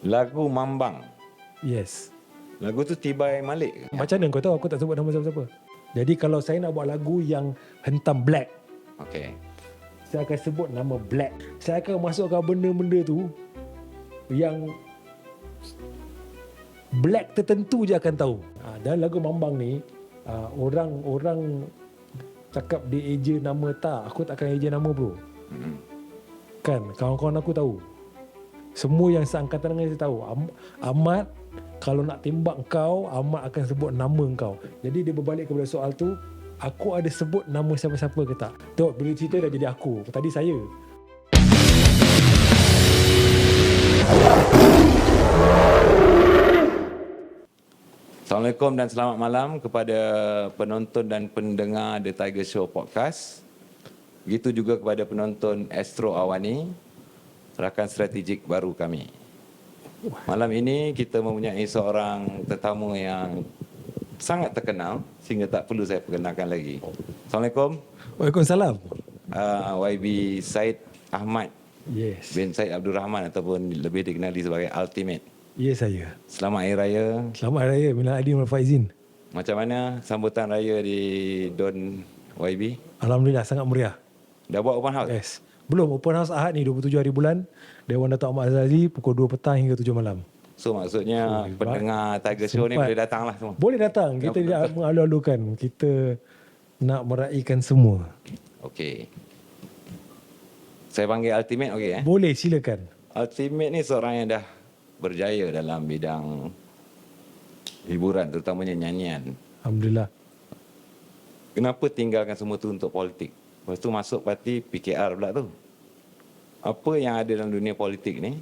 Lagu Mambang. Yes. Lagu tu Tibai Malik ke? Macam mana kau tahu aku tak sebut nama siapa-siapa? Jadi kalau saya nak buat lagu yang hentam black, Okey. saya akan sebut nama black. Saya akan masukkan benda-benda tu yang black tertentu je akan tahu. Dan lagu Mambang ni, orang cakap dia eja nama tak. Aku tak akan eja nama bro. Kan, kawan-kawan aku tahu. Semua yang seangkatan dengan saya tahu. Ahmad, kalau nak tembak kau, Ahmad akan sebut nama kau. Jadi dia berbalik kepada soal tu, aku ada sebut nama siapa-siapa ke tak? Tengok, bila cerita dah jadi aku. Tadi saya. Assalamualaikum dan selamat malam kepada penonton dan pendengar The Tiger Show Podcast. Begitu juga kepada penonton Astro Awani, rakan strategik baru kami. Malam ini kita mempunyai seorang tetamu yang sangat terkenal sehingga tak perlu saya perkenalkan lagi. Assalamualaikum. Waalaikumsalam. YB Syed Ahmad Yes. bin Syed Abdul Rahman ataupun lebih dikenali sebagai Ultimate. Ya, saya. Selamat Hari Raya. Selamat Hari Raya. Minal aidin wal faizin. Macam mana sambutan raya di Don YB? Alhamdulillah, sangat meriah. Dah buat open house? Yes. Belum, open house Ahad ni 27 hari bulan. Dewan Datuk Ahmad Azali pukul 2 petang hingga 7 malam. So maksudnya pendengar Tiger Show ni boleh datang lah semua? Boleh datang. Kita tidak mengalu-alukan. Kita nak meraihkan semua. Okey. Saya panggil Ultimate, okey eh? Boleh, silakan. Ultimate ni seorang yang dah berjaya dalam bidang hiburan, terutamanya nyanyian. Alhamdulillah. Kenapa tinggalkan semua tu untuk politik? Lepas tu masuk parti PKR pula tu. Apa yang ada dalam dunia politik ni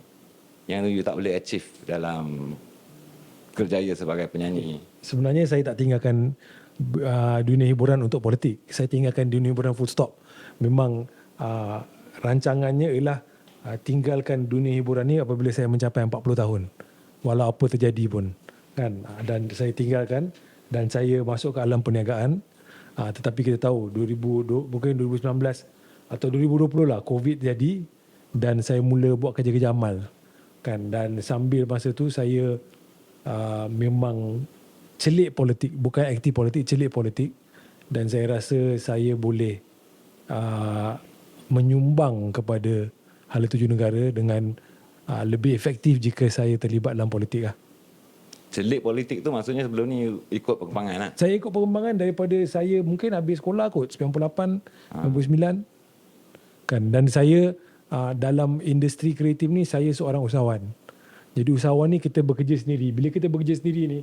yang you tak boleh achieve dalam kerjaya sebagai penyanyi? Sebenarnya saya tak tinggalkan dunia hiburan untuk politik. Saya tinggalkan dunia hiburan full stop. Memang rancangannya ialah tinggalkan dunia hiburan ni apabila saya mencapai 40 tahun. Walau apa terjadi pun. Kan? Dan saya tinggalkan dan saya masuk ke alam perniagaan. Tetapi kita tahu mungkin 2019 atau 2020 lah COVID jadi dan saya mula buat kerja-kerja amal. Kan? Dan sambil masa tu saya memang celik politik, bukan aktif politik, celik politik. Dan saya rasa saya boleh menyumbang kepada hala tuju negara dengan lebih efektif jika saya terlibat dalam politik lah. Celik politik tu maksudnya sebelum ni ikut perkembangan lah? Saya ikut perkembangan daripada saya mungkin habis sekolah kot, 98, 99. Kan? Dan saya dalam industri kreatif ni saya seorang usahawan. Jadi usahawan ni kita bekerja sendiri. Bila kita bekerja sendiri ni,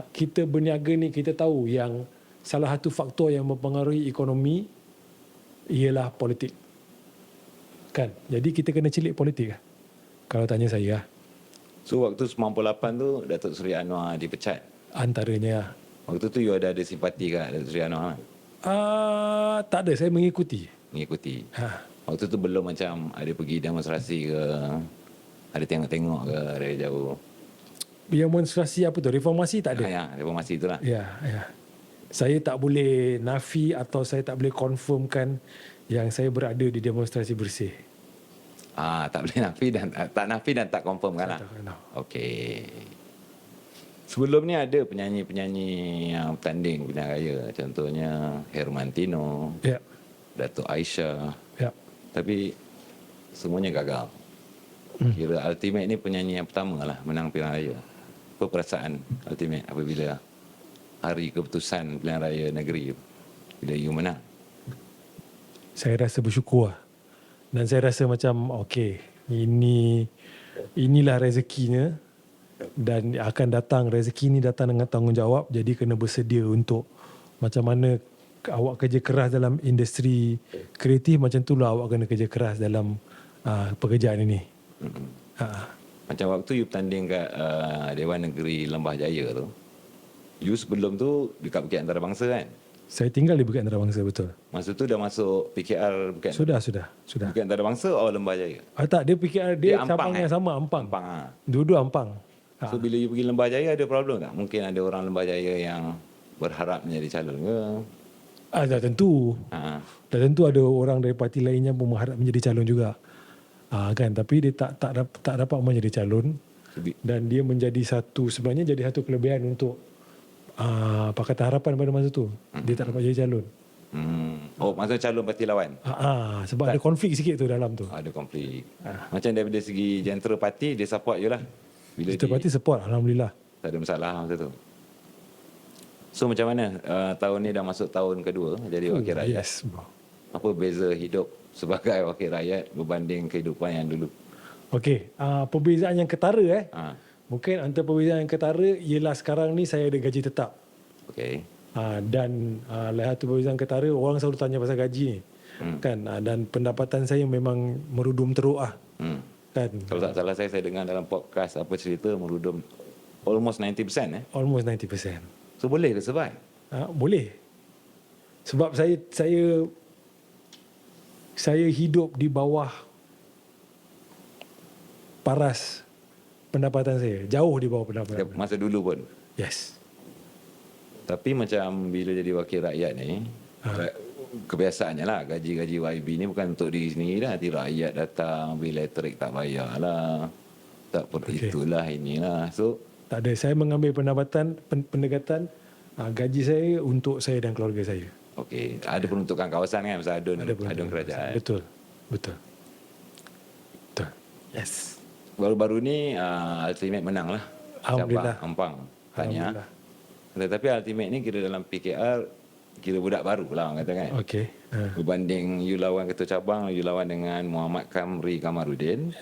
kita berniaga ni kita tahu yang salah satu faktor yang mempengaruhi ekonomi ialah politik. Kan? Jadi kita kena celik politik lah. Kalau tanya saya lah. So waktu 98 tu Datuk Seri Anwar dipecat. Antaranya. Waktu tu you ada simpati ke Datuk Seri Anwar? Tak ada, saya mengikuti. Mengikuti. Waktu tu belum macam ada pergi demonstrasi ke, ada tengok-tengok ke dari jauh? Yang demonstrasi apa tu? Reformasi tak ada. Ya, reformasi itulah. Ya. Saya tak boleh nafi atau saya tak boleh confirmkan yang saya berada di demonstrasi bersih. Tak boleh nafi dan tak confirm kan lah. Okey. Sebelum ni ada penyanyi-penyanyi yang bertanding pilihan raya. Contohnya Hermantino, Ya. Datuk Aisyah. Ya. Tapi semuanya gagal. Kira Ultimate ni penyanyi yang pertama lah menang pilihan raya. Apa perasaan Ultimate apabila hari keputusan pilihan raya negeri bila you menang? Saya rasa bersyukur lah. Dan saya rasa macam okey, inilah rezekinya dan akan datang, rezeki ni datang dengan tanggungjawab, jadi kena bersedia untuk macam mana awak kerja keras dalam industri kreatif, macam itulah awak kena kerja keras dalam pekerjaan ini. Macam waktu you bertanding kat Dewan Negeri Lembah Jaya tu, you sebelum tu dekat Bukit Antarabangsa kan? Saya tinggal di Bukit Antarabangsa, betul. Masa tu dah masuk PKR Bukit Sudah. Bukit Antarabangsa atau Lembah Jaya? Tak, dia PKR, dia Ampang cabang yang sama, Ampang. Dua-dua Ampang. So bila you pergi Lembah Jaya ada problem tak? Mungkin ada orang Lembah Jaya yang berharap menjadi calon ke? Dah tentu. Dah tentu ada orang dari parti lainnya pun mengharap menjadi calon juga. Kan, tapi dia tak dapat menjadi calon. dan dia menjadi sebenarnya jadi satu kelebihan untuk Pakatan Harapan pada masa tu. Dia tak dapat jadi calon. Oh, maksudnya calon parti lawan? Sebab ada konflik sikit tu dalam tu. Ada konflik. Macam daripada segi jentera parti, dia support je lah. Bila Kita parti support, Alhamdulillah. tak ada masalah masa tu. So macam mana tahun ni dah masuk tahun kedua jadi wakil rakyat? Yes, bro. Apa beza hidup sebagai wakil rakyat berbanding kehidupan yang dulu? Okey, perbezaan yang ketara Ha, mungkin antara perbezaan yang ketara ialah sekarang ni saya ada gaji tetap. okey. Dan lain satu perbezaan ketara, orang selalu tanya pasal gaji ni. Kan, dan pendapatan saya memang merudum teruk kan. Kalau tak salah saya dengar dalam podcast apa cerita merudum almost 90%. Almost 90%. So boleh ke survive? Boleh. Sebab saya hidup di bawah paras pendapatan saya. Jauh di bawah pendapatan. Masa dulu pun. Yes. Tapi macam bila jadi wakil rakyat ni, kebiasaannya lah gaji-gaji YB ni bukan untuk diri sendiri lah. Nanti rakyat datang, bil elektrik tak bayar lah. Tak perlu itulah inilah. So Tak ada. Saya mengambil pendekatan gaji saya untuk saya dan keluarga saya. okey, ada peruntukan kawasan kan masa adun kerajaan. Betul. Yes. Baru-baru ni Ultimate menang lah. Alhamdulillah. Cabang Ampang. Tanya. Alhamdulillah. Tetapi Ultimate ni kira dalam PKR kira budak baru lah orang kata kan. Okey. Berbanding you lawan ketua cabang, you lawan dengan Muhammad Kamri Kamarudin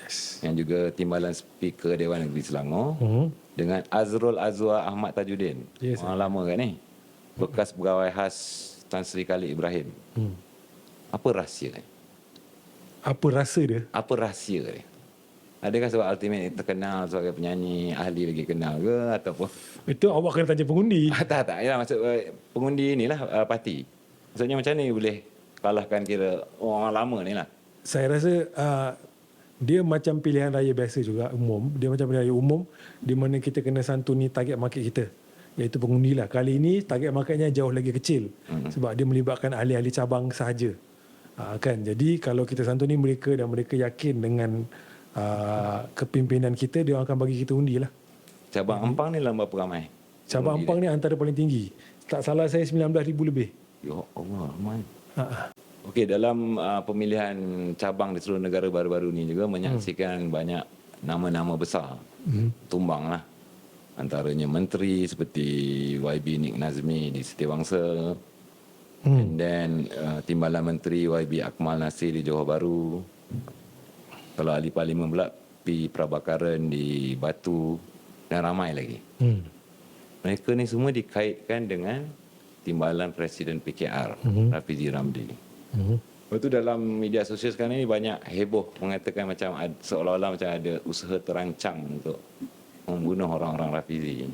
yang juga timbalan speaker Dewan Negeri Selangor dengan Azrul Azwar Ahmad Tajuddin. Yes, Orang lama kan ni. Bekas pegawai khas Tan Sri Khalid Ibrahim. Apa rahsia ni? Apa rasa dia? Apa rahsia dia? Adakah sebab Ultimate ni terkenal sebagai penyanyi, ahli lagi kenal ke ataupun Itu awak kena tanya pengundi. tak yalah maksud pengundi inilah parti. Maksudnya macam ni boleh kalahkan kira orang lama ni lah. Saya rasa dia macam pilihan raya biasa juga umum. Dia macam pilihan raya umum di mana kita kena santuni target market kita, iaitu pengundi lah. Kali ini target marketnya jauh lagi kecil sebab dia melibatkan ahli-ahli cabang sahaja. Kan? Jadi kalau kita santuni mereka dan mereka yakin dengan kepimpinan kita, dia akan bagi kita undi lah. Cabang Ampang ni dalam berapa ramai? Cabang Ampang ni antara paling tinggi. Tak salah saya 19,000 lebih. Ya Allah, ramai. Okey, dalam pemilihan cabang di seluruh negara baru-baru ni juga menyaksikan banyak nama-nama besar tumbang lah. Antaranya menteri seperti YB Nik Nazmi di Setiabangsa. And then timbalan menteri YB Akmal Nasir di Johor Bahru. Kalau ahli parlimen pula P. Prabakaran di Batu dan ramai lagi. Mereka ni semua dikaitkan dengan timbalan Presiden PKR Rafizi Ramli. Lepas tu dalam media sosial sekarang ni banyak heboh mengatakan macam seolah-olah macam ada usaha terancang untuk membunuh orang-orang Rafizi.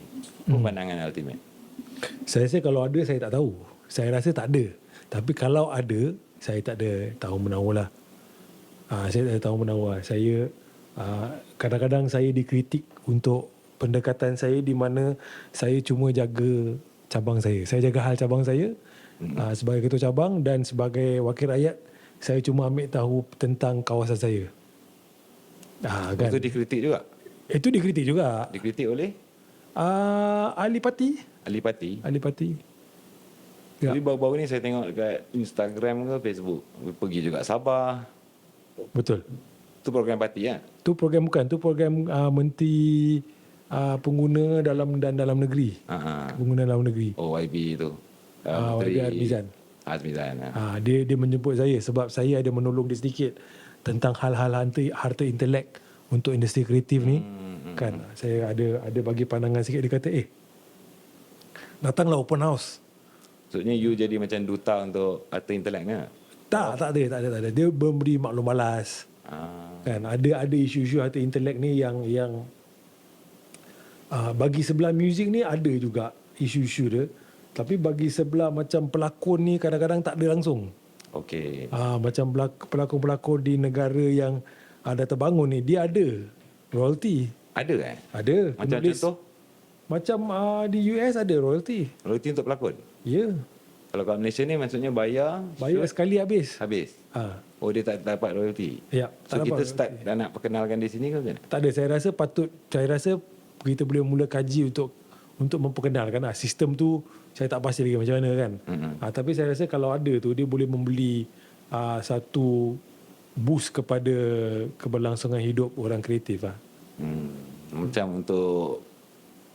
Apa pandangan Ultimate? Saya rasa kalau ada saya tak tahu. Saya rasa tak ada. Tapi kalau ada, saya tak ada tahu menahu lah. Saya tak ada tahu menahu lah. Saya kadang-kadang saya dikritik untuk pendekatan saya di mana saya cuma jaga cabang saya. Saya jaga hal cabang saya sebagai ketua cabang, dan sebagai wakil rakyat saya cuma ambil tahu tentang kawasan saya. Kan? Itu dikritik juga? Itu dikritik juga. Dikritik oleh? Ahli parti. Ahli parti? Ahli parti. Ya. Jadi baru-baru ni saya tengok dekat Instagram ke Facebook, pergi juga Sabah. Betul. Itu program parti kan? Tu program bukan, tu program menteri pengguna dalam negeri. Pengguna dalam negeri. Oh, YB tu. YB Azmizan. Azmizan. Dia menjemput saya sebab saya ada menolong dia sedikit tentang hal-hal harta intelek untuk industri kreatif ni. Kan saya ada bagi pandangan sikit. Dia kata datanglah open house. Maksudnya you jadi macam duta untuk harta intelek ni? Tak ada. Dia memberi maklum balas. Kan ada isu-isu harta intelek ni yang bagi sebelah muzik ni ada juga isu-isu dia, tapi bagi sebelah macam pelakon ni kadang-kadang tak ada langsung. Okey. Macam pelakon-pelakon di negara yang dah terbangun ni, dia ada royalty. Ada Ada. Macam penulis, contoh? macam di US ada royalty. Royalty untuk pelakon? Ya. Kalau kat Malaysia ni maksudnya bayar sekali habis. habis. Ha. Oh, dia tak dapat royalty. Ya, So tak kita dapat start dah nak perkenalkan di sini ke macam mana? Tak ada, saya rasa kita boleh mula kaji untuk memperkenalkan sistem tu. Saya tak pasti lagi macam mana kan. Tapi saya rasa kalau ada tu dia boleh membeli satu boost kepada keberlangsungan hidup orang kreatif lah. Macam untuk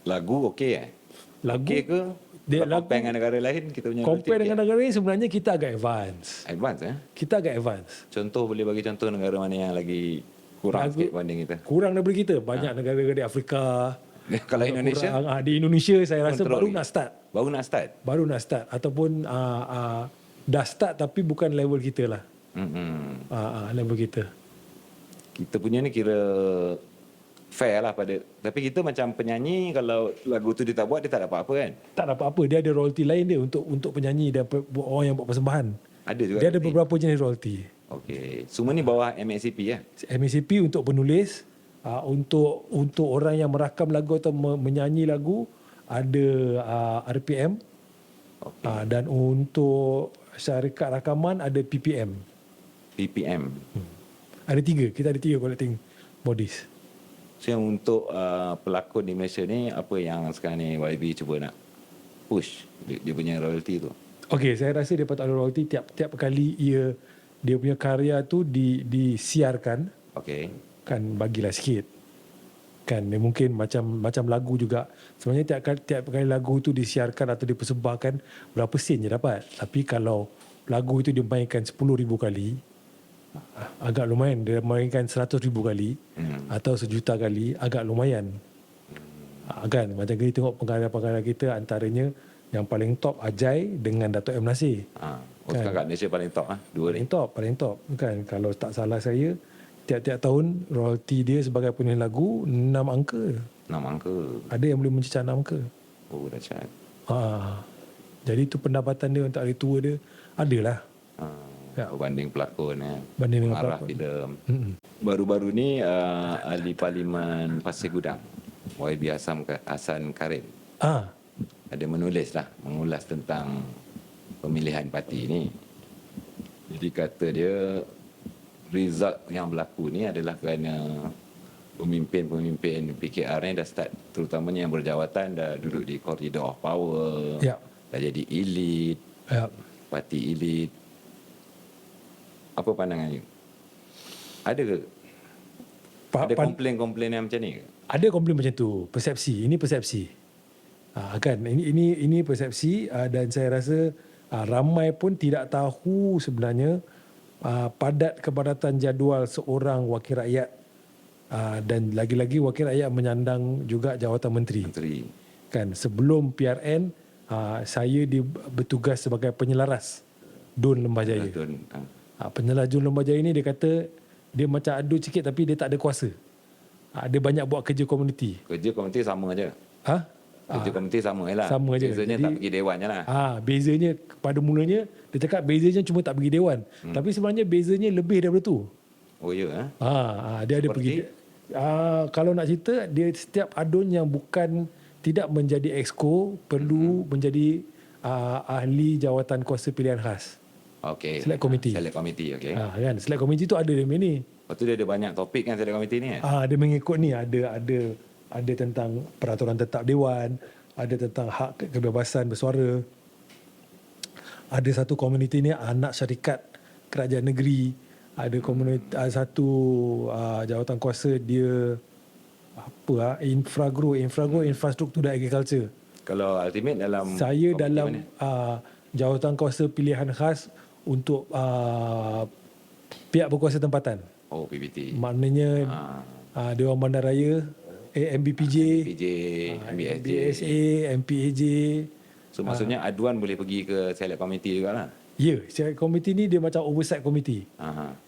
lagu okey Lagu okey ke? dia Kalau compare dengan negara lain kita punya compare royalty dengan negara lain sebenarnya kita agak advance. advance Kita agak advance. Contoh, boleh bagi contoh negara mana yang lagi kurang sikit banding kita? Kurang daripada kita. Banyak negara di Afrika. Kalau Indonesia? Kurang. Di Indonesia saya rasa Control baru lagi. nak start. Baru nak start? Ataupun dah start tapi bukan level kita lah. Level kita. Kita punya ni kira fair lah pada, tapi kita macam penyanyi, kalau lagu tu dia tak buat, dia tak dapat apa kan? Tak dapat apa. Dia ada royalty lain dia untuk penyanyi dan orang yang buat persembahan. Ada juga. Dia ada beberapa jenis royalty. Okey. Semua ni bawah MSCP ya? MSCP untuk penulis, untuk orang yang merakam lagu atau menyanyi lagu ada RPM. Okay. Dan untuk syarikat rakaman ada PPM. PPM. Ada 3. Kita ada 3 collecting bodies. So yang untuk pelakon di Malaysia ni, apa yang sekarang ni YB cuba nak push dia punya royalty tu? Okey, saya rasa dia patut ada royalty tiap kali dia punya karya tu disiarkan. Okey. Kan bagilah sikit. Kan dia mungkin macam lagu juga. Sebenarnya tiap kali lagu tu disiarkan atau dipersembahkan, berapa sen je dapat. Tapi kalau lagu itu dimainkan 10,000 kali, agak lumayan. Dia mainkan 100,000 kali atau 1,000,000 kali, agak lumayan. Kan macam kita tengok pengarah-pengarah kita, antaranya yang paling top Ajai dengan Dato' M. Nasir. Sekarang kat Malaysia paling top dua ni. Paling top kan. Kalau tak salah saya, tiap-tiap tahun royalty dia sebagai penulis lagu 6 angka. 6 angka. Ada yang boleh mencecah 6 angka. Oh, dahsyat. Jadi itu pendapatan dia untuk hari tua dia adalah. Berbanding pelakon Banding dengan pengarah pelakon. filem. Baru-baru ni Ahli Parlimen Pasir Gudang YB Hasan Karim ada mengulas tentang pemilihan parti ni. Jadi kata dia result yang berlaku ni adalah kerana pemimpin-pemimpin PKR ni dah start, terutamanya yang berjawatan, dah duduk di koridor of power, dah jadi elit, parti elit. Apa pandangan you? Ada ke? Ada komplain-komplain yang macam ni ke? Ada komplain macam tu. Persepsi. Ini persepsi. Kan? Ini persepsi dan saya rasa ramai pun tidak tahu sebenarnya padat kepadatan jadual seorang wakil rakyat dan lagi-lagi wakil rakyat menyandang juga jawatan menteri. Kan? Sebelum PRN, saya bertugas sebagai penyelaras DUN Lembah Jaya. Penyelaras DUN Lembah Jaya ni dia kata dia macam adu sikit tapi dia tak ada kuasa. Dia banyak buat kerja komuniti. Kerja komuniti sama aja. Kerja komuniti sama je lah. Sama je. Bezanya Jadi, tak pergi dewan je lah. Bezanya pada mulanya dia cakap bezanya cuma tak pergi dewan. Tapi sebenarnya bezanya lebih daripada tu. Oh ya? Dia ada pergi. Kalau nak cerita, dia setiap adun yang bukan tidak menjadi exco perlu menjadi ahli jawatan kuasa pilihan khas. Okey. Select committee. Okey. Kan, select committee tu ada dia ni. Lepas tu dia ada banyak topik kan select committee ni. Dia mengikut ni ada tentang peraturan tetap dewan, ada tentang hak kebebasan bersuara. Ada satu komuniti ni anak syarikat kerajaan negeri, ada komuniti satu jawatan kuasa dia infrastruktur dan agriculture. Kalau ultimate dalam saya dalam jawatan kuasa pilihan khas untuk pihak berkuasa tempatan. Oh, PBT. Maknanya Dewan Bandaraya, MBPJ, MBSA, MPAJ. So maksudnya aduan boleh pergi ke select committee jugalah. Ya, select committee ni dia macam oversight committee.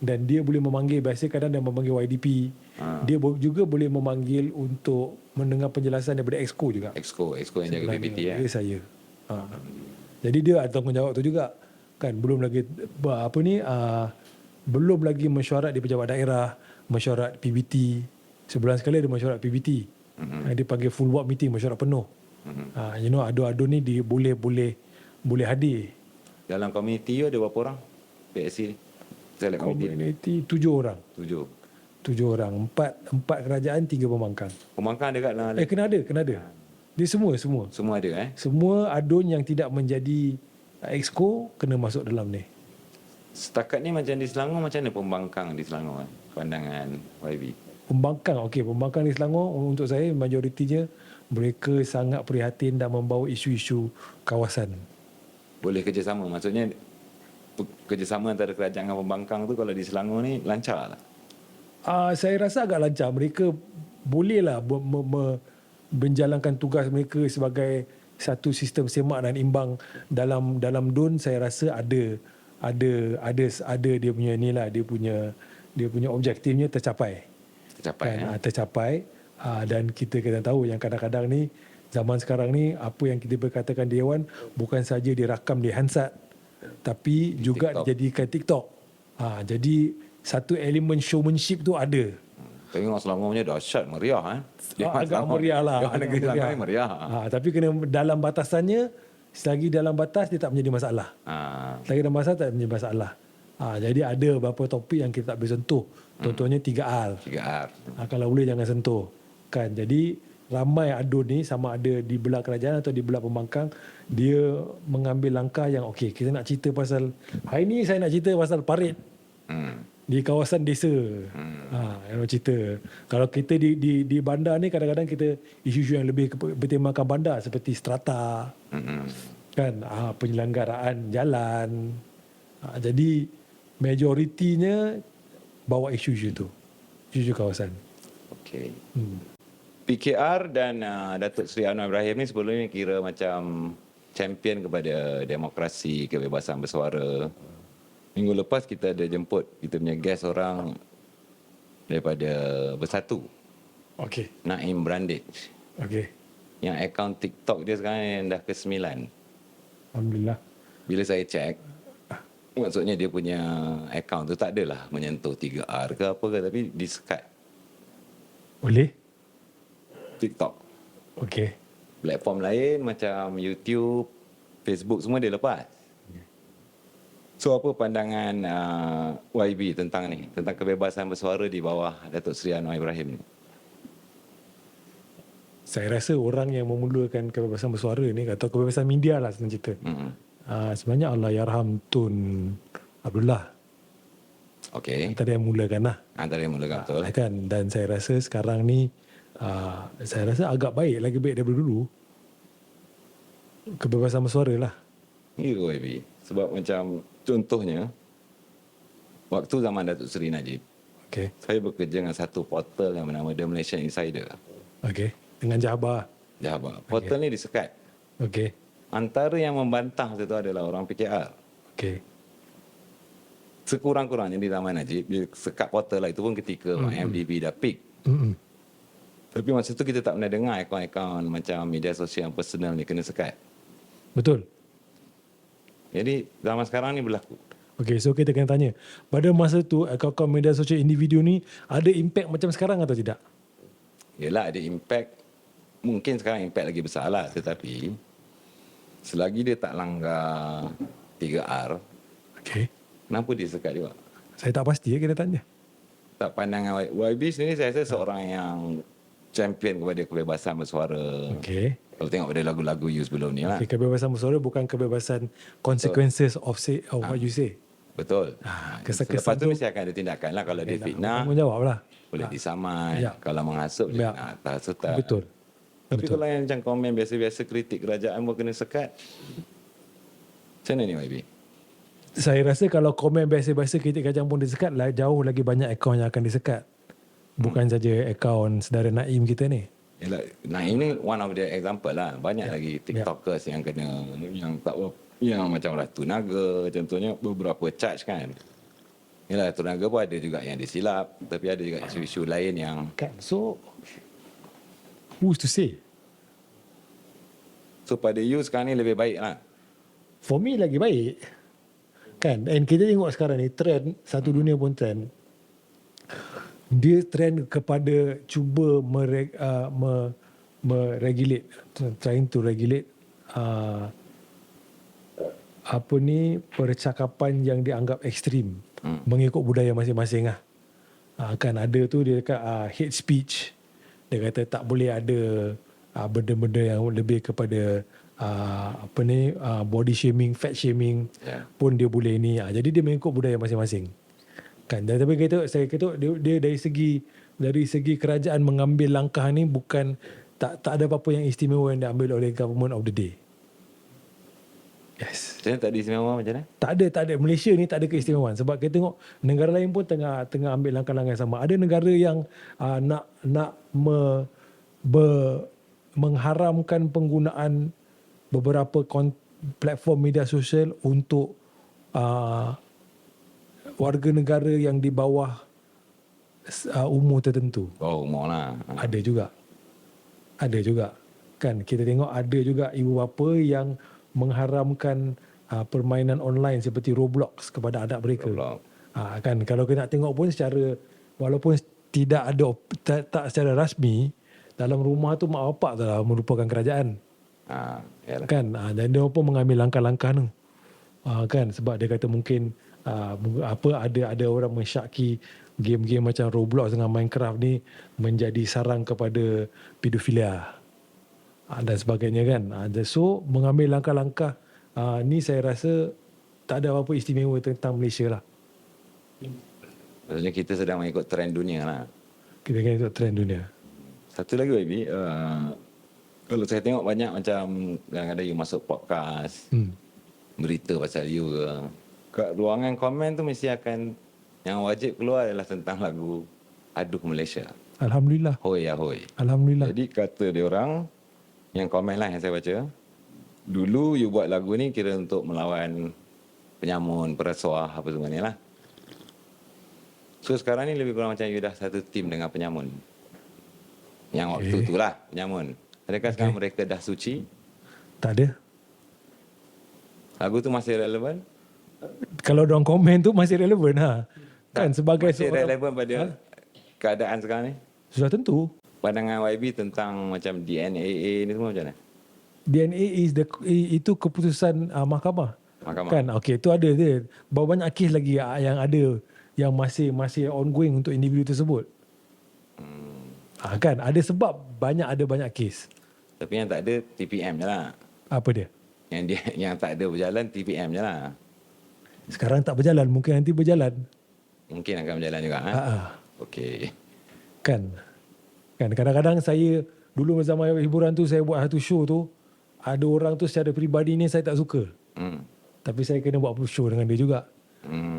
Dan dia boleh memanggil, biasa kadang dia memanggil YDP. Dia juga boleh memanggil untuk mendengar penjelasan daripada Exco juga. Exco yang jaga PBT Dia saya. Jadi dia ada tanggungjawab tu juga. Kan belum lagi belum lagi mesyuarat di pejabat daerah, mesyuarat PBT. Sebulan sekali ada mesyuarat PBT. Dia panggil full board meeting, mesyuarat penuh. Adu-adu ni dia boleh hadir. Dalam komuniti you ada berapa orang? PSC ni? Select committee Komuniti 7 orang. 7. 7 orang. 4 kerajaan, 3 pembangkang. Pembangkang ada kat dalam? Kena ada. Dia semua. Semua ada Semua adun yang tidak menjadi exco kena masuk dalam ni. Setakat ni macam di Selangor, macam mana pembangkang di Selangor? Pandangan YB. Pembangkang di Selangor untuk saya majoritinya mereka sangat prihatin dan membawa isu-isu kawasan. Boleh kerjasama? Maksudnya kerjasama antara kerajaan dengan pembangkang tu kalau di Selangor ni lancar lah? Saya rasa agak lancar. Mereka bolehlah menjalankan tugas mereka sebagai satu sistem semak dan imbang dalam DUN. Saya rasa ada dia punya inilah, dia punya objektifnya tercapai. Tercapai. Dan kita kena tahu yang kadang-kadang ni zaman sekarang ni apa yang kita berkatakan Dewan bukan saja dirakam di Hansard tapi juga TikTok. dijadikan TikTok. Jadi satu elemen showmanship tu ada. Tengok Selangor punya dahsyat, meriah. Agak meriah lah. Dia negeri Selangor ni meriah. Tapi kena dalam batasannya, selagi dalam batas dia tak menjadi masalah. Selagi dalam batas tak menjadi masalah. Jadi ada beberapa topik yang kita tak boleh sentuh. Contohnya 3R. 3R. Kalau boleh jangan sentuh. Kan. Jadi ramai adun ni sama ada di belah kerajaan atau di belah pembangkang, dia mengambil langkah yang okey, kita nak cerita pasal hari ni saya nak cerita pasal parit. Di kawasan desa. Yang nak cerita. Kalau kita di bandar ni kadang-kadang kita isu-isu yang lebih bertemakan bandar seperti strata. Kan, penyelenggaraan jalan. Jadi majoritinya bawa isu-isu tu. Isu-isu kawasan. Okey. PKR dan Datuk Seri Anwar Ibrahim ni sebelumnya kira macam champion kepada demokrasi, kebebasan bersuara. Minggu lepas kita ada jemput kita punya guest orang daripada Bersatu. Okey. Naim Brandej. Okey. Yang akaun TikTok dia sekarang yang dah ke-9. Alhamdulillah. Bila saya cek, maksudnya dia punya akaun tu tak adalah menyentuh 3R ke apa ke, tapi di-sekat Boleh? TikTok. Okey. Platform lain macam YouTube, Facebook semua dia lepas. So apa pandangan YB tentang ni, tentang kebebasan bersuara di bawah Datuk Seri Anwar Ibrahim ni? Saya rasa orang yang memulakan kebebasan bersuara ni atau kebebasan media lah senang cerita. Sebenarnya Allahyarham Tun Abdullah. Okey. Antara yang mulakan lah. Antara yang mulakan betul. Kan? Dan saya rasa sekarang ni saya rasa agak baik, lagi baik daripada dulu. Kebebasan bersuara lah. Ya YB. Sebab macam contohnya waktu zaman Datuk Seri Najib, saya bekerja dengan satu portal yang bernama The Malaysian Insider. Okey. Dengan Jahabar. Portal ni disekat. Okey. Antara yang membantah itu adalah orang PKR. Okey. Sekurang-kurangnya di zaman Najib, dia sekat portal lah, itu pun ketika MDB dah peak. Tapi masa tu kita tak pernah dengar akaun-akaun macam media sosial yang personal ni kena sekat. Betul. Jadi zaman sekarang ni berlaku. Okey, so kita kena tanya. Pada masa tu, akaun media sosial individu ni ada impact macam sekarang atau tidak? Yelah, ada impact. Mungkin sekarang impact lagi besar lah. Tetapi selagi dia tak langgar 3R, kenapa dia sekat juga? Saya tak pasti, kita tanya. Tak pandangan YB sendiri, saya rasa seorang yang champion kepada kebebasan bersuara. Kalau tengok pada lagu-lagu you sebelum ni lah. Kebebasan bersuara bukan kebebasan consequences of what you say. Betul. Lepas tu mesti akan ada tindakan lah. Kalau dia fitnah, lah. boleh disaman. Kalau menghasut, dia nak hasutan. Betul. Tapi kalau yang macam komen biasa-biasa kritik kerajaan pun kena sekat. Macam mana ni YB? Saya rasa kalau komen biasa-biasa kritik kerajaan pun disekat, jauh lagi banyak akaun yang akan disekat. Bukan saja akaun saudara Naim kita ni. Yalah, Naim ni one of the example lah. Banyak lagi TikTokers yang kena, yang tak, yang macam Ratu Naga contohnya, beberapa charge kan. Yalah, Ratu Naga pun ada juga yang disilap, tapi ada juga isu-isu lain yang so who's to say? So pada you sekarang ni lebih baik lah. For me lagi baik. Kan? And kita tengok sekarang ni trend, satu dunia pun trend. Dia trend kepada cuba meregulate, trying to regulate percakapan yang dianggap ekstrim mengikut budaya masing-masing lah. Kan ada tu dia dekat hate speech. Dia kata tak boleh ada benda-benda yang lebih kepada body shaming, fat shaming pun dia boleh ni. Jadi dia mengikut budaya masing-masing. Kan, dan tapi saya kata dia dari segi kerajaan mengambil langkah ni bukan tak ada apa-apa yang istimewa yang diambil oleh government of the day. Yes. Macam mana tak diistimewa macam mana? Tak ada. Malaysia ni tak ada keistimewaan. Sebab kita tengok negara lain pun tengah ambil langkah-langkah yang sama. Ada negara yang mengharamkan penggunaan beberapa platform media sosial untuk warga negara yang di bawah umur tertentu. Oh, umur lah. Ada juga. Kan kita tengok ada juga ibu bapa yang mengharamkan permainan online seperti Roblox kepada anak mereka. Kan kalau kita nak tengok pun secara walaupun tidak ada tak secara rasmi dalam rumah tu mak bapak telah merupakan kerajaan. Kan dan dia pun mengambil langkah-langkah tu. Kan sebab dia kata mungkin ada orang mensyaki game-game macam Roblox dengan Minecraft ni menjadi sarang kepada pedofilia dan sebagainya kan. So mengambil langkah-langkah ni saya rasa tak ada apa-apa istimewa tentang Malaysia lah. Maksudnya kita sedang mengikut trend dunia lah. Kita kena ikut trend dunia. Satu lagi YB, kalau saya tengok banyak macam kadang-kadang you masuk podcast, berita pasal you ke, kat ruangan komen tu mesti akan yang wajib keluar adalah tentang lagu Aduh Malaysia. Alhamdulillah. Hoi ya hoi. Alhamdulillah. Jadi kata dia orang yang komen lah yang saya baca, dulu you buat lagu ni kira untuk melawan penyamun, perasuah apa semua ni lah. So sekarang ni lebih kurang macam you dah satu tim dengan penyamun. Yang waktu tu lah penyamun. Adakah sekarang mereka dah suci? Tak ada. Lagu tu masih relevan? Kalau diorang komen tu masih relevan ha. Kan sebagai masih seorang relevan pada keadaan sekarang ni? sudah tentu. Pandangan YB tentang macam DNA ni semua macam mana? DNA itu keputusan mahkamah. Mahkamah. Kan okey itu ada dia. Berapa banyak kes lagi yang ada yang masih ongoing untuk individu tersebut. Kan ada sebab ada banyak kes. Tapi yang tak ada TPM je lah. Apa dia? Yang tak ada berjalan TPM je lah. Sekarang tak berjalan, mungkin nanti berjalan. Mungkin akan berjalan juga. Okey. Kan kadang-kadang saya dulu zaman hiburan tu saya buat satu show tu, ada orang tu secara peribadi ni saya tak suka. Tapi saya kena buat show dengan dia juga.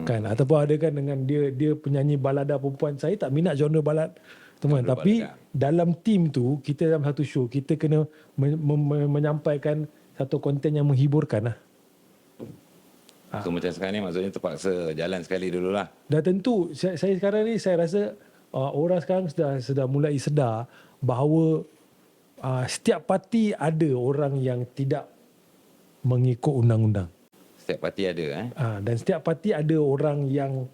Kan ataupun ada kan dengan dia penyanyi balada perempuan, saya tak minat genre balad teman, tapi dalam tim tu kita dalam satu show kita kena menyampaikan satu konten yang menghiburkan lah. So macam sekarang ni maksudnya terpaksa jalan sekali dululah. Dan tentu saya sekarang ni saya rasa orang sekarang sudah mulai sedar bahawa setiap parti ada orang yang tidak mengikut undang-undang. Setiap parti ada Dan setiap parti ada orang yang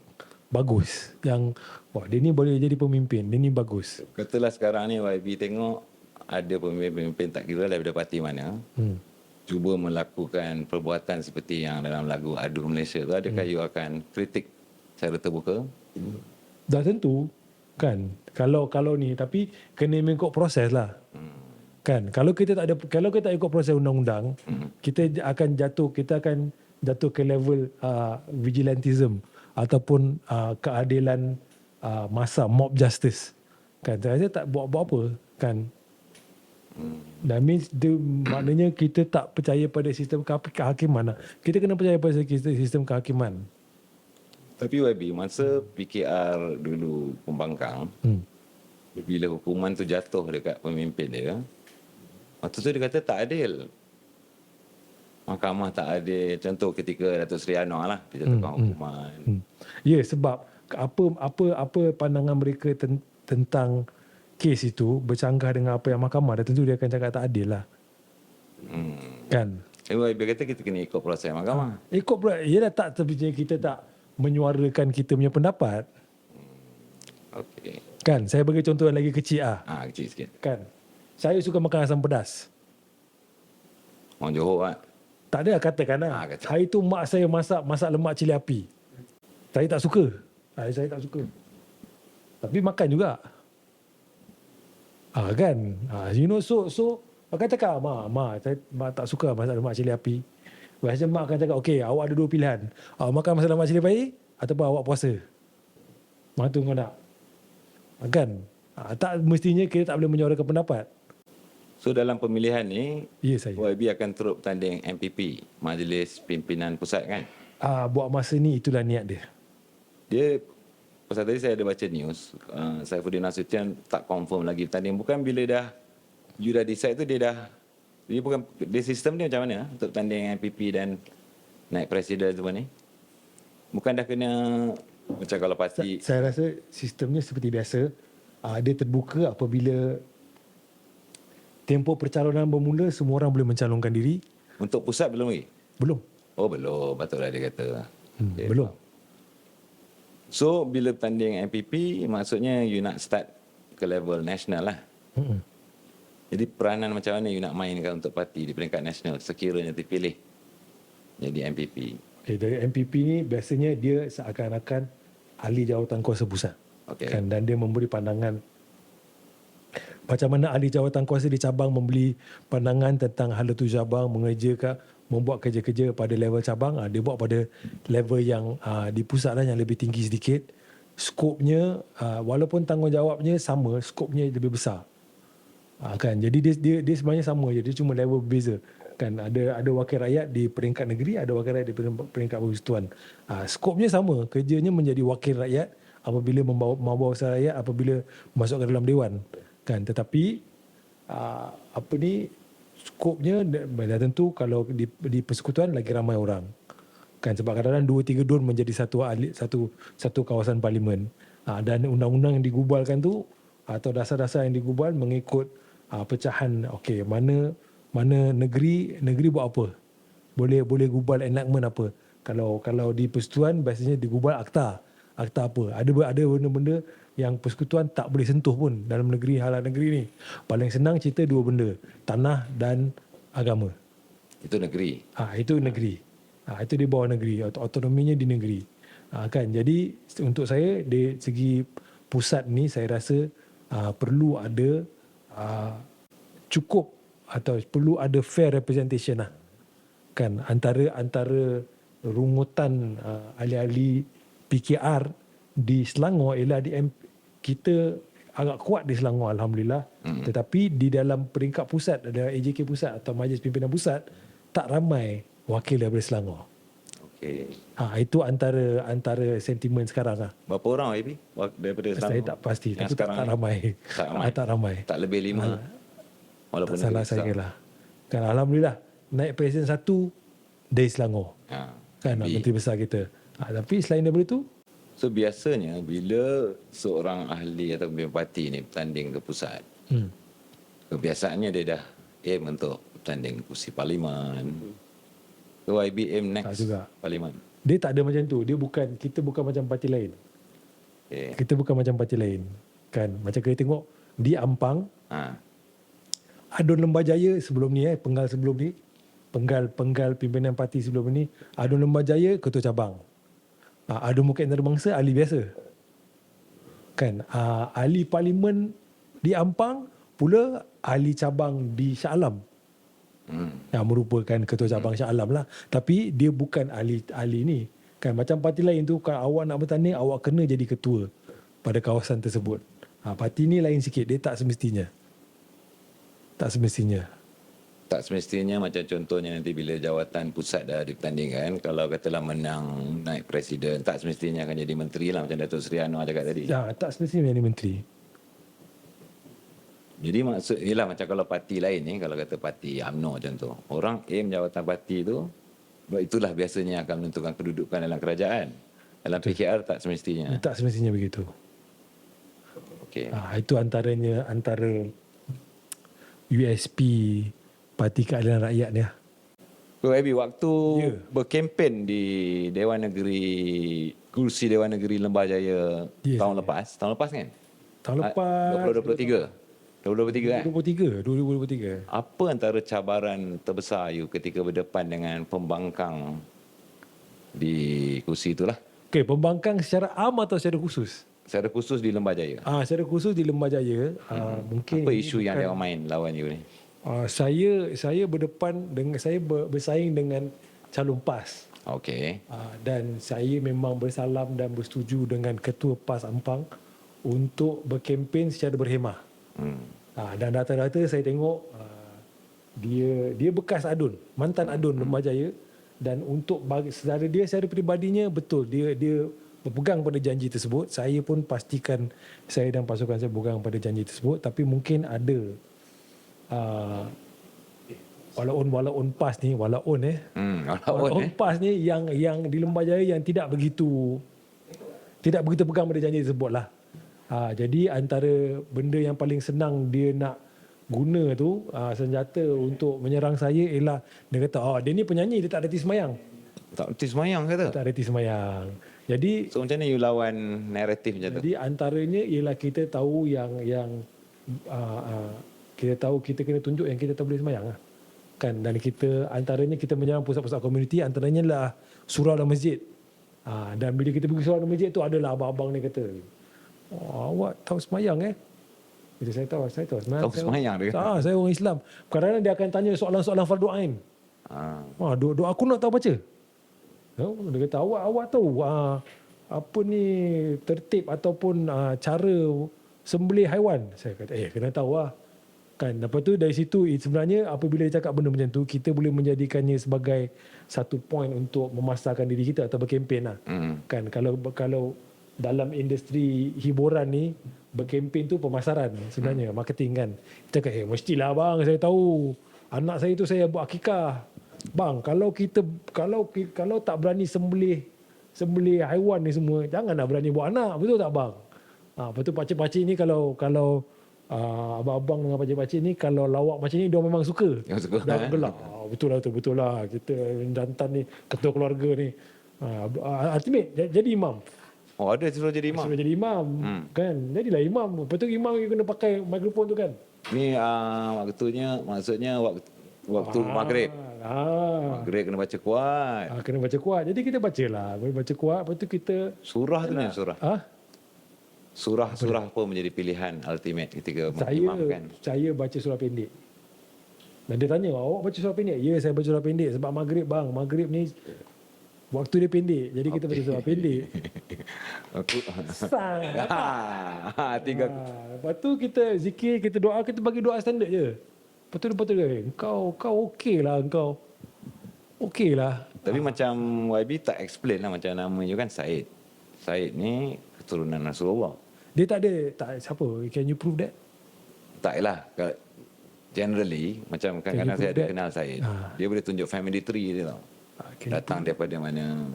bagus, yang dia ni boleh jadi pemimpin, dia ni bagus. Katalah sekarang ni YB tengok ada pemimpin tak kira daripada parti mana cuba melakukan perbuatan seperti yang dalam lagu Aduh Malaysia tu, adakah you akan kritik secara terbuka? Dah tentu kan kalau ni, tapi kena mengikut proses lah. Kan kalau kita tak ikut proses undang-undang, kita akan jatuh ke level vigilantism ataupun keadilan massa, mob justice. Kan saya tak buat apa kan. That means maknanya kita tak percaya pada sistem kehakiman. Kita kena percaya pada sistem kehakiman. Tapi YB, masa PKR dulu pembangkang, bila hukuman tu jatuh dekat pemimpin dia, waktu tu dia kata tak adil. Mahkamah tak adil. Contoh ketika Datuk Seri Anwar lah dijatuhkan hukuman. Ya, sebab apa pandangan mereka tentang kes itu bercanggah dengan apa yang mahkamah, dan tentu dia akan cakap tak adil lah. Kan? Dia kata kita kena ikut proses mahkamah. Yelah tak, tapi kita tak menyuarakan kita punya pendapat. Okey. Kan? Saya bagi contoh yang lagi kecil Kecil sikit. Kan? Saya suka makan asam pedas. Orang Johor kan? Tak ada, katakanlah. kata. Hari tu mak saya masak lemak cili api. Saya tak suka. Saya tak suka. Tapi makan juga. Kan. You know, so akan cakap, mak tak suka masak lemak cili api. Biasanya mak akan cakap, okey, awak ada dua pilihan. Awak makan masak lemak cili api ataupun awak puasa. Mana tu kau nak? Kan. Tak mestinya kita tak boleh menyuarakan pendapat. So dalam pemilihan ni, Ya, saya. YB akan turut bertanding MPP, Majlis Pimpinan Pusat kan? Buat masa ni itulah niat dia. Dia, pasal tadi saya ada baca news, Saifuddin Nasution tak confirm lagi bertanding. Bukan bila you dah decide tu dia sistem dia macam mana untuk bertanding MPP dan naik presiden semua ni? Bukan dah kena, macam kalau parti... Saya rasa sistemnya seperti biasa. Dia terbuka apabila tempoh percalonan bermula, semua orang boleh mencalonkan diri. Untuk pusat belum lagi? Belum. Oh belum, patutlah dia kata. Okay. Belum. So bila bertanding MPP, maksudnya you nak start ke level nasional lah. Jadi peranan macam mana you nak mainkan untuk parti di peringkat nasional sekiranya terpilih jadi MPP? Okay, dari MPP ni biasanya dia seakan-akan ahli jawatan kuasa pusat. Okay. Kan, dan dia memberi pandangan macam mana ahli jawatan kuasa di cabang membeli pandangan tentang halatu cabang, membuat kerja-kerja pada level cabang. Dia buat pada level yang di pusat lah, yang lebih tinggi sedikit. Skopnya, walaupun tanggungjawabnya sama, skopnya lebih besar. Kan, jadi dia sebenarnya sama je, dia cuma level berbeza. Kan, ada wakil rakyat di peringkat negeri, ada wakil rakyat di peringkat persekutuan. Skopnya sama, kerjanya menjadi wakil rakyat apabila membawa rakyat, apabila masuk ke dalam dewan. Kan, tetapi skopnya dah tentu kalau di persekutuan lagi ramai orang. Kan, sebab kadang-kadang 2-3 DUN menjadi satu kawasan parlimen. Dan undang-undang yang digubalkan tu atau dasar-dasar yang digubal mengikut pecahan, okey, mana negeri buat apa? Boleh gubal enactment apa? Kalau di persekutuan biasanya digubal akta apa? Ada benda-benda yang persekutuan tak boleh sentuh pun dalam negeri, halat negeri ni. Paling senang cerita dua benda, tanah dan agama. Itu negeri. Itu negeri. Itu di bawah negeri, autonominya di negeri. Kan, jadi untuk saya dari segi pusat ni saya rasa perlu ada cukup atau perlu ada fair representation lah. Kan, antara rungutan ahli-ahli PKR di Selangor ialah kita agak kuat di Selangor alhamdulillah. Tetapi di dalam peringkat pusat, ada AJK pusat atau Majlis Pimpinan Pusat, tak ramai wakil daripada Selangor. Okey. Itu antara sentimen sekarang lah. Berapa orang YB daripada Selangor? Saya tak pasti, tapi tak ramai. Tak ramai. Tak lebih 5. Walaupun tak salah saya lah. Kan, alhamdulillah naik presiden satu dari Selangor. Kan, menteri besar kita. Tapi selain daripada itu, so biasanya bila seorang ahli atau pemimpin parti ni bertanding ke pusat, kebiasaannya dia dah aim untuk bertanding kursi parlimen. So YB aim next tak juga. parlimen. Dia tak ada macam tu. Kita bukan macam parti lain. Okay. Kita bukan macam parti lain. Kan, macam kita tengok di Ampang, Adun Lembah Jaya sebelum ni, penggal sebelum ni, penggal pimpinan parti sebelum ni, Adun Lembah Jaya ketua cabang. Adun Bukit Antarabangsa ahli biasa. Kan, ahli parlimen di Ampang pula ahli cabang di Shah Alam. Yang merupakan ketua cabang Shah Alam lah. Tapi dia bukan ahli ni. Kan, macam parti lain tu, kalau awak nak bertanding, awak kena jadi ketua pada kawasan tersebut. Parti ni lain sikit, dia tak semestinya. Tak semestinya macam contohnya nanti bila jawatan pusat dah dipertandingkan, kalau katalah menang naik presiden, tak semestinya akan jadi menteri lah macam Datuk Seri Anwar cakap tadi. Tak semestinya jadi menteri. Jadi maksud ialah macam kalau parti lain ni, kalau kata parti UMNO contoh, orang aim jawatan parti tu, itulah biasanya akan menentukan kedudukan dalam kerajaan. Dalam PKR tak semestinya. Tak semestinya begitu. Okey. Itu antara USP Parti Keadilan Rakyat ni. So Abi, waktu berkempen di Dewan Negeri, kursi Dewan Negeri Lembah Jaya tahun lepas kan? Tahun lepas 2023. 2023 kan? 2023. Apa antara cabaran terbesar you ketika berdepan dengan pembangkang di kursi itulah? Okey, pembangkang secara am atau secara khusus? Secara khusus di Lembah Jaya. Secara khusus di Lembah Jaya, mungkin Apa ini isu yang bukan- dia main lawan you ni? saya berdepan dengan bersaing dengan calon PAS. Okey. Dan saya memang bersalam dan bersetuju dengan Ketua PAS Ampang untuk berkempen secara berhemah. Dan rata-rata saya tengok dia bekas adun, mantan adun Lembah Jaya, dan untuk secara dia secara peribadinya betul dia berpegang pada janji tersebut. Saya pun pastikan saya dan pasukan saya berpegang pada janji tersebut, tapi mungkin ada walaupun PAS ni walaupun PAS ni yang di Lembah Jaya yang tidak begitu pegang pada janji tersebut lah. Jadi antara benda yang paling senang dia nak guna tu senjata untuk menyerang saya ialah dia kata dia ni penyanyi, dia tak reti semayang. Tak reti semayang kata? Tak reti semayang. Jadi So macam mana you lawan naratif macam tu? Jadi antaranya ialah kita tahu kita tahu kita kena tunjuk yang kita tak boleh semayang lah. Kan, dan kita antaranya kita menyerang pusat-pusat komuniti, antaranya lah surau dan masjid. Dan bila kita pergi surau dan masjid tu adalah abang-abang ni kata, awak tahu semayang Jadi saya tahu semayang. Tahu semayang dia kata? Saya orang Islam. Kadang-kadang dia akan tanya soalan-soalan fardu ain. Doa aku nak tahu baca. Dia kata awak tahu apa ni tertib ataupun cara sembelih haiwan. Saya kata kena tahu lah. Kan, lepas tu dari situ sebenarnya apabila dia cakap benda macam tu, kita boleh menjadikannya sebagai satu point untuk memasarkan diri kita atau berkempen lah. Kan, kalau dalam industri hiburan ni berkempen tu pemasaran sebenarnya, marketing kan. Kita cakap mestilah bang, saya tahu anak saya tu saya buat akikah. Bang, kalau tak berani sembelih haiwan ni semua, janganlah berani buat anak, betul tak bang? Lepas tu pakcik-pakcik ni kalau abang-abang dengan pakcik-pakcik ni kalau lawak macam ni dia memang suka. Yang suka. Dah gelak. Betul lah. Kita jantan ni, ketua keluarga ni. Ultimate jadi imam. Ada suruh jadi imam? Suruh jadi imam. Kan? Jadilah imam. Lepas tu imam you kena pakai mikrofon tu kan. Ni maksudnya waktu maghrib. Maghrib kena baca kuat. Kena baca kuat. Jadi kita bacalah. Baca kuat. Lepas tu kita... Surah tu ni surah. Surah apa menjadi pilihan ultimate ketika mengimamkan? Saya baca surah pendek. Dan dia tanya, awak baca surah pendek? Ya, saya baca surah pendek sebab maghrib bang. Maghrib ni waktu dia pendek. Jadi kita baca surah pendek. Lepas tu kita zikir, kita doa, kita bagi doa standard je. Lepas tu kau okey lah kau. Okey lah. Tapi macam YB tak explain lah macam nama you kan Said. Said ni keturunan Rasulullah. Dia tak siapa? Can you prove that? Tak lah. Generally, macam kadang-kadang saya ada kenal Said. Dia boleh tunjuk family tree dia tau. Datang daripada mana.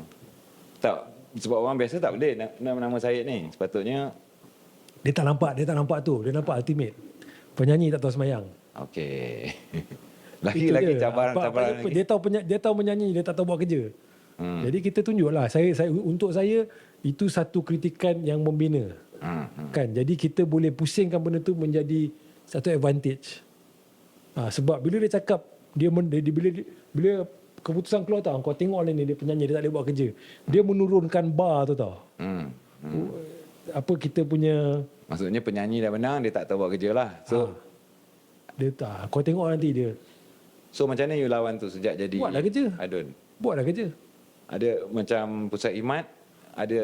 Tak, sebab orang biasa tak boleh nama Said ni. Sepatutnya dia tak nampak tu. Dia nampak ultimate. Penyanyi tak tahu semayang. Okey. Lagi cabaran lagi. Dia tahu menyanyi, dia tak tahu buat kerja. Jadi kita tunjuklah. Untuk saya itu satu kritikan yang membina. Kan? Jadi kita boleh pusingkan benda tu menjadi satu advantage. Sebab bila dia cakap bila keputusan keluar tau, kau tengok lah ni dia penyanyi, dia tak boleh buat kerja. Dia menurunkan bar tu tau. Apa kita punya, maksudnya penyanyi dah menang, dia tak tahu buat kerja lah. So dia tak, kau tengok nanti dia. So macam mana you lawan tu sejak jadi Buatlah kerja. adun? Buatlah kerja. Ada macam pusat khidmat, ada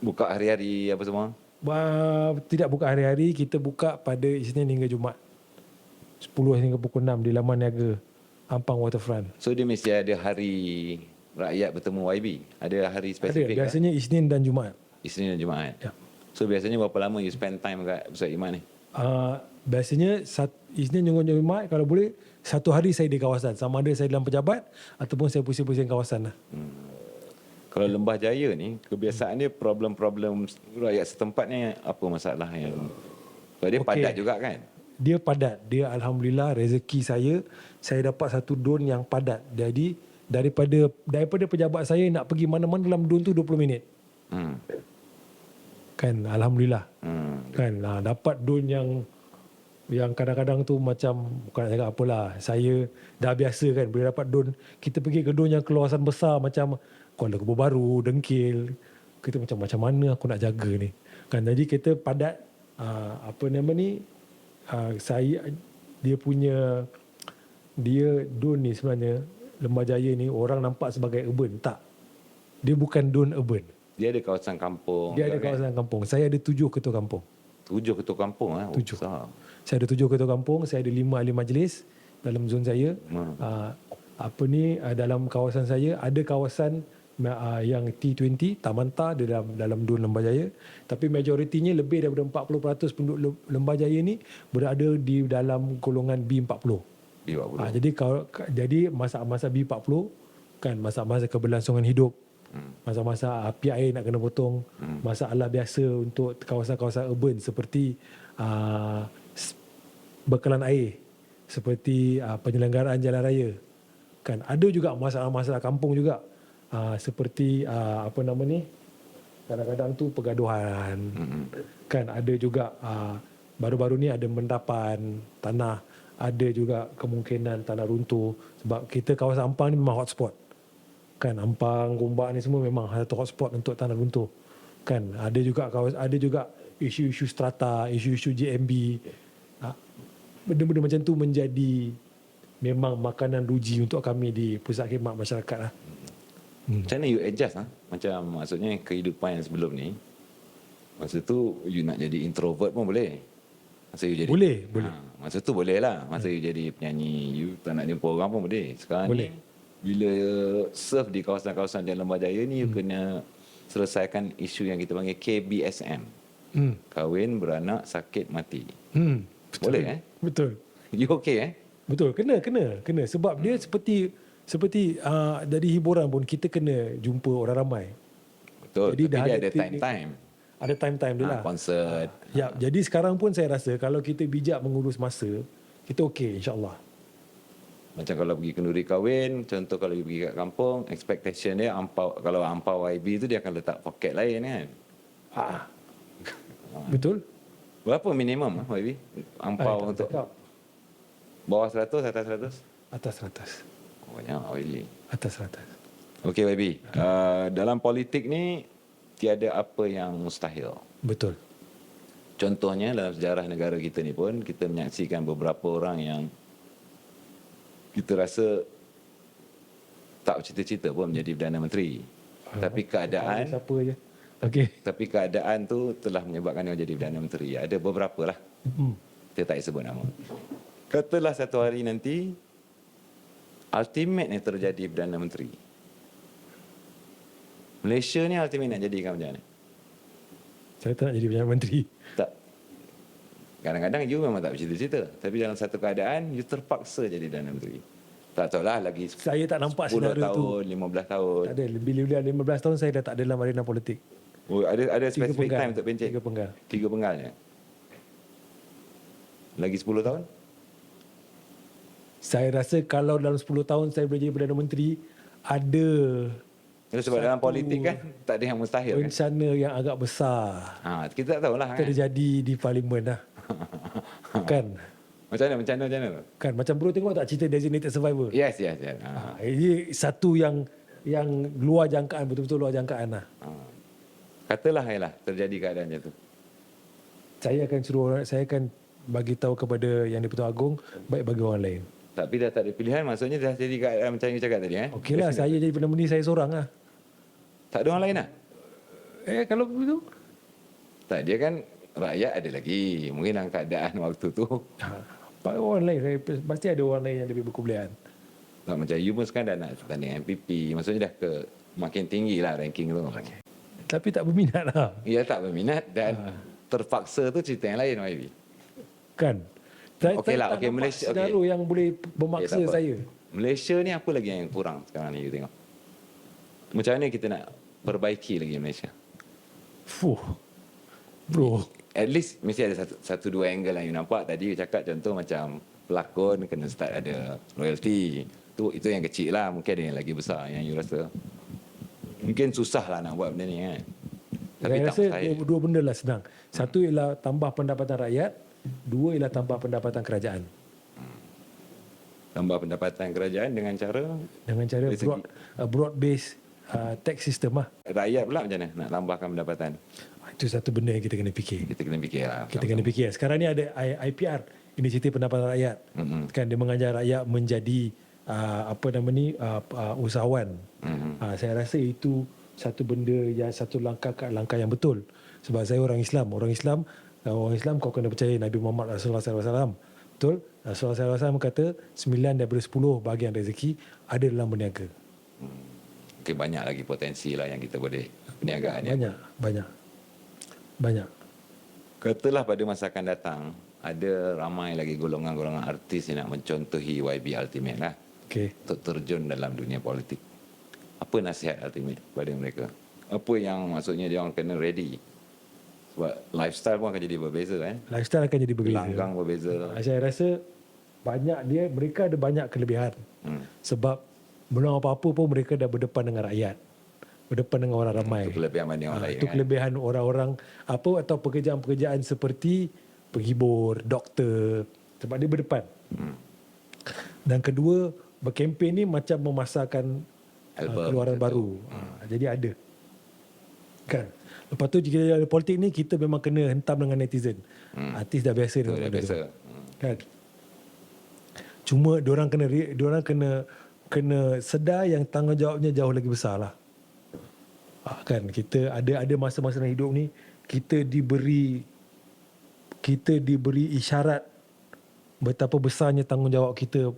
buka hari-hari apa semua? Tidak buka hari-hari, kita buka pada Isnin hingga Jumaat. 10 hingga pukul 6 di Laman Niaga, Ampang Waterfront. So dia mesti ada hari rakyat bertemu YB? Ada hari spesifik? Ada, biasanya Isnin dan Jumaat. Isnin dan Jumaat? Ya. So biasanya berapa lama you spend time kat pusat khidmat ni? Biasanya Isnin hingga Jumaat, kalau boleh satu hari saya di kawasan. Sama ada saya dalam pejabat ataupun saya pusing-pusing kawasan lah. Kalau Lembah Jaya ni, kebiasaan dia problem-problem rakyat setempat ni apa masalah yang... Sebab dia padat juga kan? Dia padat. Dia Alhamdulillah rezeki saya dapat satu don yang padat. Jadi daripada pejabat saya nak pergi mana-mana dalam don tu 20 minit. Kan, Alhamdulillah. Kan, dapat don yang yang kadang-kadang tu macam, bukan nak cakap apalah, saya dah biasa kan bila dapat don, kita pergi ke don yang kawasan besar macam Kuala Kebun Baru, Dengkil, kita macam mana aku nak jaga ni kan. Jadi kita padat, apa nama ni, saya dia don ni sebenarnya, Lembah Jaya ni orang nampak sebagai urban, tak, dia bukan don urban, Dia ada kawasan kampung. dia ada juga, kawasan kampung. Saya ada 7 ketua kampung. 7 ketua kampung. 7. Besar. Saya ada 7 ketua kampung, saya ada 5 ahli majlis dalam zon saya. Dalam kawasan saya ada kawasan yang T20, Taman Ta dalam Dun Lembah Jaya. Tapi majoritinya lebih daripada 40% penduduk Lembah Jaya ni berada di dalam golongan B40. Jadi masa-masa B40 kan, masa-masa keberlangsungan hidup, masa-masa api air nak kena potong, masalah biasa untuk kawasan-kawasan urban seperti bekalan air, seperti penyelenggaraan jalan raya kan. Ada juga masalah-masalah kampung juga, seperti kadang-kadang tu pergaduhan kan. Ada juga baru-baru ni ada mendapan tanah, ada juga kemungkinan tanah runtuh, sebab kita kawasan Ampang ni memang hotspot kan. Ampang, Gombak ni semua memang satu hotspot untuk tanah runtuh kan. Ada juga isu-isu strata, isu-isu JMB. Benda-benda macam tu menjadi memang makanan ruji untuk kami di Pusat Khidmat Masyarakat lah. Macam mana you adjust? Macam maksudnya kehidupan yang sebelum ni, masa tu you nak jadi introvert pun boleh. Masa you jadi Boleh. masa tu boleh lah. Masa you jadi penyanyi, you tak nak jumpa orang pun boleh. Sekarang Boleh. ni bila serve di kawasan-kawasan Jalan Lembah Jaya ni, you kena selesaikan isu yang kita panggil KBSM. Kahwin, beranak, sakit, mati. Betul. Boleh Betul. You okay Betul, kena. Sebab dia seperti dari hiburan pun kita kena jumpa orang ramai. Betul. Jadi Tapi dah dia ada ada time-time. Ada time dia lah. Konsert. Ya, jadi sekarang pun saya rasa kalau kita bijak mengurus masa, kita okey insya-Allah. Macam kalau pergi kenduri kahwin, contoh kalau you pergi kat kampung, expectation dia kalau ampau YB tu dia akan letak poket lain kan. Betul? Berapa minimum YB? Ampau Tak untuk cakap. bawah 100, atas 100? Atas 100. Banyak YB. Atas 100. Okey YB, dalam politik ni tiada apa yang mustahil. Betul. Contohnya dalam sejarah negara kita ni pun kita menyaksikan beberapa orang yang kita rasa tak bercita-cita pun menjadi Perdana Menteri. Tapi keadaan Siapa je. Okey. Tapi keadaan tu telah menyebabkan dia jadi Perdana Menteri. Ada beberapa lah. Kita tak sebut nama. Katalah satu hari nanti ultimate ni terjadi Perdana Menteri. Malaysia ni ultimate nak jadikan macam mana? Saya tak nak jadi Perdana Menteri. Tak. Kadang-kadang you memang tak bercita-cita. Tapi dalam satu keadaan you terpaksa jadi Perdana Menteri. Tak tahulah lagi Saya tak nampak 10 senario tu. tahun, 15 tahun. Tak ada. Bila 15 tahun saya dah tak ada dalam arena politik. Oh, ada 3 spesifik penggal. time untuk pencet? 3 penggal. 3 penggalnya. Lagi 10 tahun? Saya rasa kalau dalam 10 tahun saya boleh jadi Perdana Menteri, ada Itu sebab dalam politik kan tak ada yang mustahil kan. rencana yang agak besar Kita tak tahulah kan. terjadi di parlimen lah. Kan? Macam mana? Kan macam bro tengok tak cerita Designated Survivor? Yes. Ini satu yang luar jangkaan, betul-betul luar jangkaan lah. Katalah terjadi keadaan macam tu. Saya akan bagi tahu kepada Yang di-Pertuan Agong, baik bagi orang lain. Tapi dah tak ada pilihan, maksudnya dah jadi keadaan macam yang cakap tadi Okeylah, saya jadi Perdana Menteri saya seorang lah. Tak ada orang lain lah. Kalau begitu? Tak, dia kan rakyat ada lagi. Mungkin dalam keadaan waktu tu. Orang lain, pasti ada orang lain yang lebih berkebolehan. Tak, macam you pun sekarang dah nak tanding MPP. Maksudnya dah makin tinggi lah ranking tu. Tapi tak berminat lah. Ya, tak berminat dan terpaksa tu cerita yang lain, YB. Kan? Okeylah, tak nampak Malaysia. senario yang boleh memaksa tak apa. saya. Malaysia ni apa lagi yang kurang sekarang ni you tengok? Macam mana kita nak perbaiki lagi Malaysia? Bro. At least mesti ada satu dua angle yang you nampak. Tadi you cakap contoh macam pelakon kena start ada royalty. Itu yang kecil lah. Mungkin ada yang lagi besar yang you rasa. Mungkin susah lah nak buat benda ni kan. Tapi Saya tak rasa mustahil. dua benda lah senang. Satu ialah tambah pendapatan rakyat. Dua ialah tambah pendapatan kerajaan. Tambah pendapatan kerajaan dengan cara Dengan cara Dari segi- broad based tax system lah. rakyat pula macam mana nak tambahkan pendapatan. Itu satu benda yang kita kena fikir. Kita kena fikir lah. Kita kena fikir. Sekarang ni ada IPR, Inisiatif Pendapatan Rakyat. Kan dia mengajar rakyat menjadi usahawan. Saya rasa itu satu benda yang satu langkah yang betul. Sebab saya orang Islam. Orang Islam kau kena percaya Nabi Muhammad Rasulullah SAW. Betul? Rasulullah SAW kata 9 daripada 10 bahagian rezeki ada dalam berniaga. Okay, banyak lagi potensi lah yang kita boleh perniagaan. Ya. Banyak. Katalah pada masa akan datang ada ramai lagi golongan-golongan artis yang nak mencontohi YB Ultimate lah. Okay. Untuk terjun dalam dunia politik. Apa nasihat Ultimate kepada mereka? Apa yang maksudnya dia orang kena ready? Sebab lifestyle pun akan jadi berbeza kan? Lifestyle akan jadi berbeza. Gelanggang berbeza. Saya rasa mereka ada banyak kelebihan. Sebab belum apa-apa pun mereka dah berdepan dengan rakyat. Berdepan dengan orang ramai. Itu kelebihan mana orang lain Itu kan? kelebihan orang-orang atau pekerjaan-pekerjaan seperti penghibur, doktor. Sebab dia berdepan. Dan kedua, berkempen ni macam memasarkan keluaran baru. Jadi ada. Kan? Lepas tu jika ada politik ni kita memang kena hentam dengan netizen. Artis dah biasa dengan Dah benda biasa. tu. Kan? Cuma diorang kena sedar yang tanggungjawabnya jauh lagi besar lah. Kan kita ada masa-masa dalam hidup ni kita diberi isyarat betapa besarnya tanggungjawab kita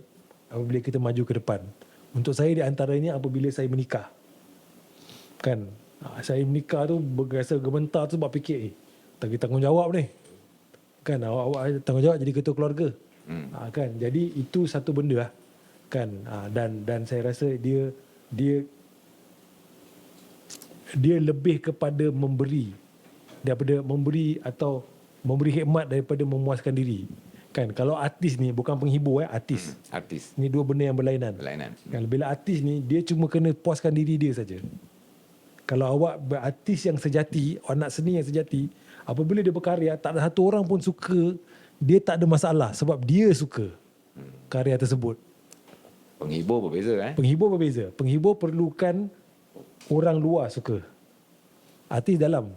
apabila kita maju ke depan. Untuk saya di antaranya apabila saya menikah. Kan? Saya menikah tu berasa gementar tu sebab fikir bagi tanggungjawab ni. Kan awak tanggungjawab jadi ketua keluarga. Kan? Jadi itu satu benda lah. Kan? Dan saya rasa dia lebih kepada memberi daripada memberi atau memberi khidmat daripada memuaskan diri. Kan kalau artis ni bukan penghibur artis. Artis. Ni dua benda yang berlainan. Kan bila artis ni dia cuma kena puaskan diri dia saja. Kalau awak berartis yang sejati, anak seni yang sejati, apabila dia berkarya tak ada satu orang pun suka, dia tak ada masalah sebab dia suka karya tersebut. Penghibur berbeza kan? Penghibur berbeza. Penghibur perlukan orang luar suka. Artis dalam.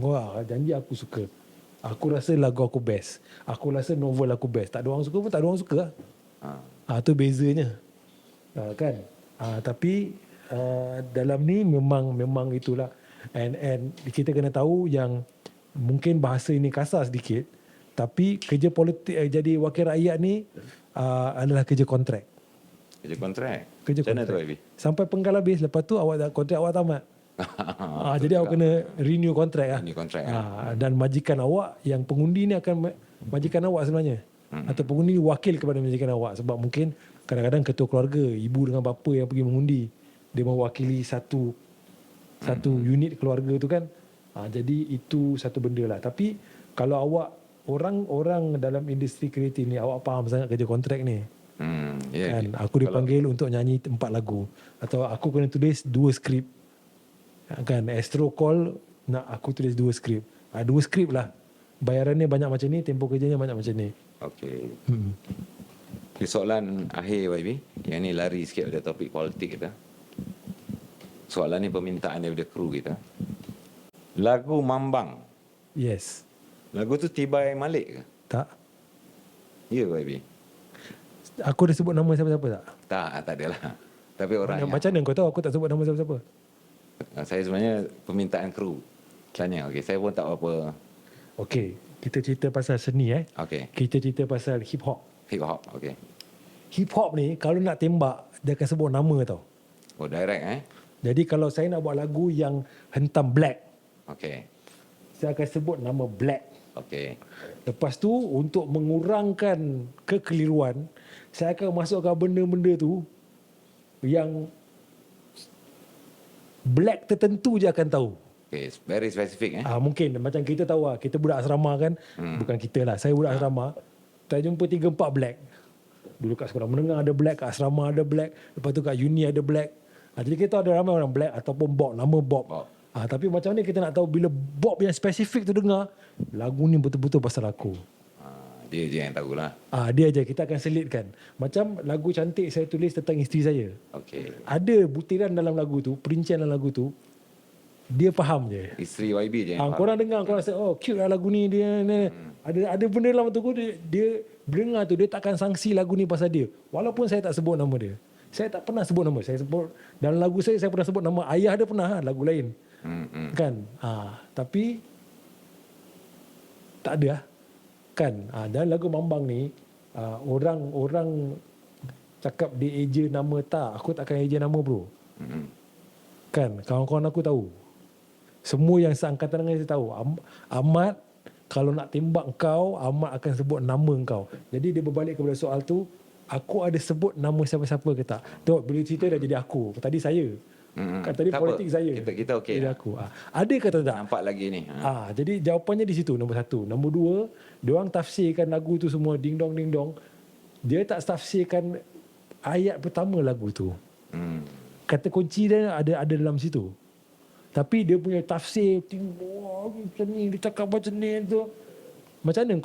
Wah, janji aku suka. Aku rasa lagu aku best. Aku rasa novel aku best. Tak ada orang suka pun tak ada orang suka. Tu bezanya. Kan? Tapi dalam ni memang itulah. And kita kena tahu yang mungkin bahasa ini kasar sedikit. Tapi kerja politik jadi wakil rakyat ni adalah kerja kontrak. Kerja kontrak? Kerja Macam mana tu, kontrak. Ibi? Sampai penggal habis. Lepas tu kontrak awak tamat. Jadi awak kena renew kontrak lah. Renew kontrak, Dan majikan awak yang pengundi ni akan majikan awak sebenarnya. Atau pengundi ni wakil kepada majikan awak. Sebab mungkin kadang-kadang ketua keluarga, ibu dengan bapa yang pergi mengundi, dia mewakili satu unit keluarga tu kan. Jadi itu satu benda lah. Tapi kalau awak orang dalam industri kreatif ni, awak faham sangat kerja kontrak ni. Kan? Aku dipanggil untuk nyanyi 4 lagu. Atau aku kena tulis 2 skrip. Kan? Astro call nak aku tulis 2 skrip. 2 skrip lah. Bayarannya banyak macam ni, tempoh kerjanya banyak macam ni. Okey. Soalan akhir YB. Yang ni lari sikit pada topik politik kita. Soalan ni permintaan daripada kru kita. Lagu Mambang. Yes. Lagu tu Tibai Malik ke? Tak. Ya YB? Aku dah sebut nama siapa-siapa tak? Tak adalah. Tapi orang yang, Macam mana kau tahu aku tak sebut nama siapa-siapa? saya sebenarnya permintaan kru. Tanya, okey, saya pun tak apa. Okey, kita cerita pasal seni Okey, Kita cerita pasal hip hop. hip hop, okey. Hip hop ni kalau nak tembak dia akan sebut nama tau. Oh, direct Jadi kalau saya nak buat lagu yang hentam black, Okey. saya akan sebut nama black. Okey. Lepas tu untuk mengurangkan kekeliruan, saya akan masukkan benda-benda tu yang black tertentu je akan tahu. Okey, very specific Mungkin macam kita tahu lah, kita budak asrama kan. Bukan kita lah, saya budak asrama. Saya jumpa 3-4 black. Dulu kat sekolah menengah ada black, kat asrama ada black, lepas tu kat uni ada black. Jadi kita ada ramai orang black ataupun Bob, nama Bob. Tapi macam ni kita nak tahu bila Bob yang spesifik tu dengar, lagu ni betul-betul pasal aku. Dia je yang tahulah. Dia aja kita akan selitkan. Macam lagu cantik saya tulis tentang isteri saya. Okey. Ada butiran dalam lagu tu, perincian dalam lagu tu, dia faham je. Isteri YB je yang faham. Korang dengar, korang rasa, oh cute lah lagu ni. Ada benda dalam tu, dia dengar tu, dia takkan sangsi lagu ni pasal dia. Walaupun saya tak sebut nama dia. Saya tak pernah sebut nama. Saya sebut, dalam lagu saya pernah sebut nama ayah dia pernah, lagu lain. Kan? Tapi, tak ada lah. Kan? Dalam lagu Mambang ni, orang cakap dia eja nama tak. Aku takkan eja nama bro. Kan? Kawan-kawan aku tahu. Semua yang seangkatan dengan saya tahu. Ahmad, kalau nak tembak kau, Ahmad akan sebut nama kau. Jadi dia berbalik kepada soal tu, aku ada sebut nama siapa-siapa ke tak? Tengok, bila cerita dah jadi aku. Tadi saya. Kan tadi Tak politik apa. saya. Kita okey Jadi lah. aku. Ada kata tak? Nampak lagi ni. Jadi jawapannya di situ, nombor satu. Nombor dua, diorang tafsirkan lagu tu semua ding dong. Dia tak tafsirkan ayat pertama lagu tu. Kata kunci dia ada dalam situ. Tapi dia punya tafsir, wah macam ni, dia cakap macam ni tu. Macam mana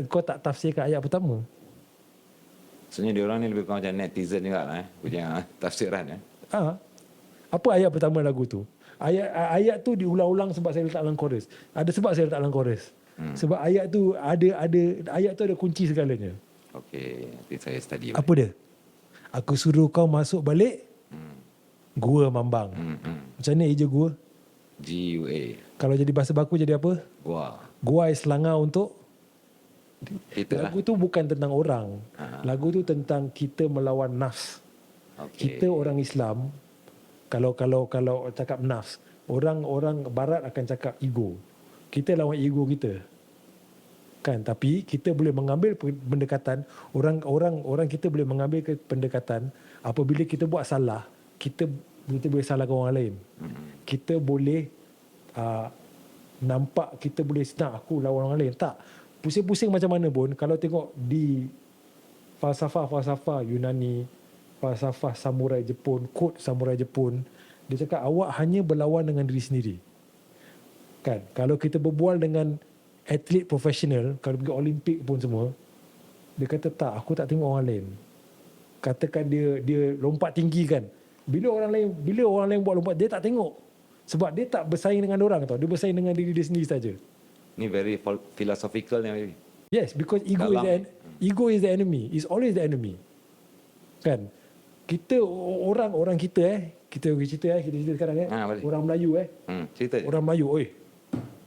kau tak tafsirkan ayat pertama? Sebenarnya dia orang ni lebih kurang macam netizen juga lah punya tafsiran. Apa ayat pertama lagu tu? Ayat tu diulang-ulang sebab saya letak dalam chorus. Ada sebab saya letak dalam chorus. Sebab ayat tu ada kunci segalanya. Okey, nanti saya study. Apa dia? Aku suruh kau masuk balik Gua Mambang. Macam mana eja gua? GUA. Kalau jadi bahasa baku jadi apa? Gua. Gua selangor untuk Kita lah. lagu tu bukan tentang orang. Lagu tu tentang kita melawan nafs. Okey. Kita orang Islam, kalau cakap nafs, orang barat akan cakap ego. Kita lawan ego kita. Kan, tapi kita boleh mengambil pendekatan, orang kita boleh mengambil pendekatan apabila kita buat salah, kita boleh salahkan orang lain. Kita boleh nampak kita boleh senang aku lawan orang lain. Tak. Pusing-pusing macam mana pun, kalau tengok di falsafah Yunani, falsafah samurai Jepun, kod samurai Jepun, dia cakap awak hanya berlawan dengan diri sendiri. Kan? Kalau kita berbual dengan atlet profesional, kalau pergi Olimpik pun semua, dia kata tak, aku tak tengok orang lain. Katakan dia lompat tinggi kan. Bila orang lain buat lompat, dia tak tengok. Sebab dia tak bersaing dengan orang tau. Dia bersaing dengan diri dia sendiri saja. Ni very philosophical ni. Yes, because ego is the enemy. It's always the enemy. Kan? Kita orang kita kita cerita sekarang orang Melayu Cerita je. orang Melayu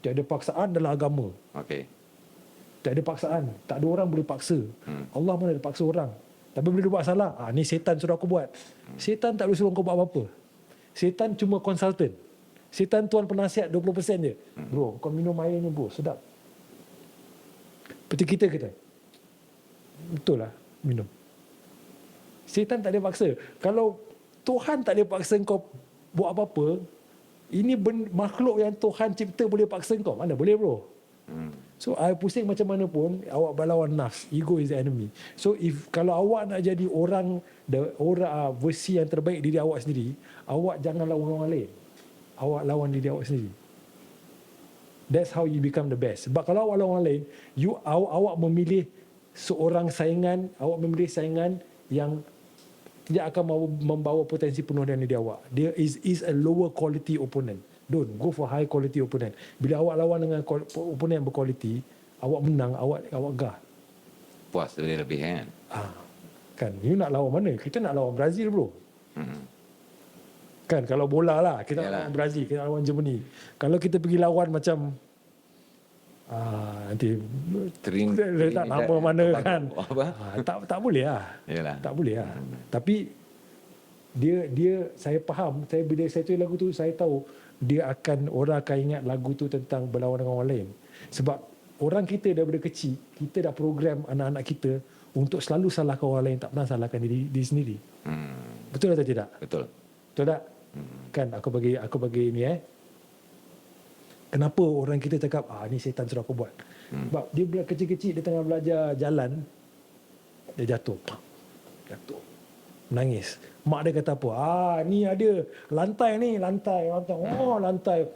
tiada paksaan dalam agama. Okey. Tak ada paksaan. Tak ada orang boleh paksa. Allah mana ada paksa orang. Tapi bila dia buat salah, ni setan suruh aku buat. Setan tak boleh suruh kau buat apa-apa. Setan cuma konsultan. Setan tuan penasihat 20% je. Bro, kau minum air ni bro, sedap. Seperti kita. Betul lah, minum. Setan tak ada paksa. Kalau Tuhan tak ada paksa kau buat apa-apa, ini makhluk yang Tuhan cipta boleh paksa kau. Mana boleh bro? So pusing macam mana pun, awak berlawan nafs. Ego is the enemy. So kalau awak nak jadi orang versi yang terbaik diri awak sendiri, awak jangan lawan orang lain. Awak lawan diri awak sendiri. That's how you become the best. Sebab kalau awak lawan orang lain, awak memilih seorang saingan, awak memilih saingan yang tidak akan membawa potensi penuh dalam diri awak. Dia is a lower quality opponent. Don't go for high quality opponent. Bila awak lawan dengan opponent yang berkualiti, awak menang, awak gah. Puas lebih kan. Kan, you nak lawan mana? Kita nak lawan Brazil bro. Kan, kalau bola lah, kita nak lawan Brazil, kita nak lawan Germany. Kalau kita pergi lawan macam nanti letak nama mana kan. Tak boleh lah. Yalah. Tak boleh lah. Tapi dia saya faham, bila saya tulis lagu tu, saya tahu orang akan ingat lagu tu tentang berlawan dengan orang lain. Sebab orang kita daripada kecil, kita dah program anak-anak kita untuk selalu salahkan orang lain, tak pernah salahkan diri sendiri. Betul atau tidak? Betul. Betul tak? Kan aku bagi ni kenapa orang kita cakap ni setan suruh aku buat. Sebab dia bila kecil-kecil, dia tengah belajar jalan, dia jatuh, menangis. Mak dia kata apa? Ni ada lantai.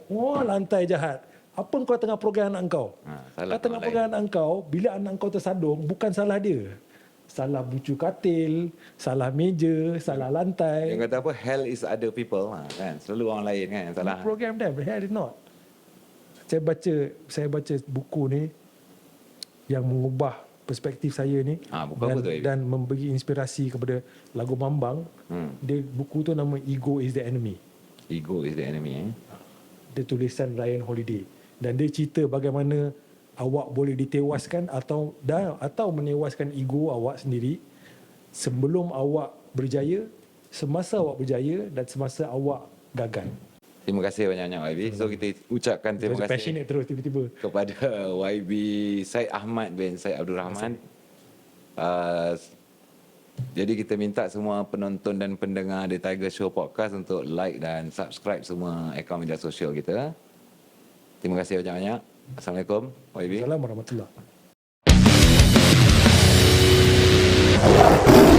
Oh, lantai jahat. apa kau tengah program anak kau? Salah Kau tengah orang program anak kau, bila anak kau tersadung, bukan salah dia. Salah bucu katil, salah meja, salah lantai. Yang kata apa, hell is other people kan. Selalu orang lain kan yang salah. Program them, hell is not. Saya baca buku ni yang mengubah perspektif saya ni Buku apa tu, Abi? dan memberi inspirasi kepada Lagu Bambang. Dia buku tu nama Ego is the Enemy. Ego is the enemy. Dia tulisan Ryan Holiday dan dia cerita bagaimana awak boleh ditewaskan atau menewaskan ego awak sendiri sebelum awak berjaya, semasa awak berjaya dan semasa awak gagal. Terima kasih banyak-banyak YB. So kita ucapkan terima kasih Passionate terus tiba-tiba. kepada YB Syed Ahmad bin Syed Abdul Rahman. Jadi kita minta semua penonton dan pendengar The Tiger Show Podcast untuk like dan subscribe semua akaun media sosial kita. Terima kasih banyak-banyak. Assalamualaikum YB. Assalamualaikum warahmatullahi wabarakatuh.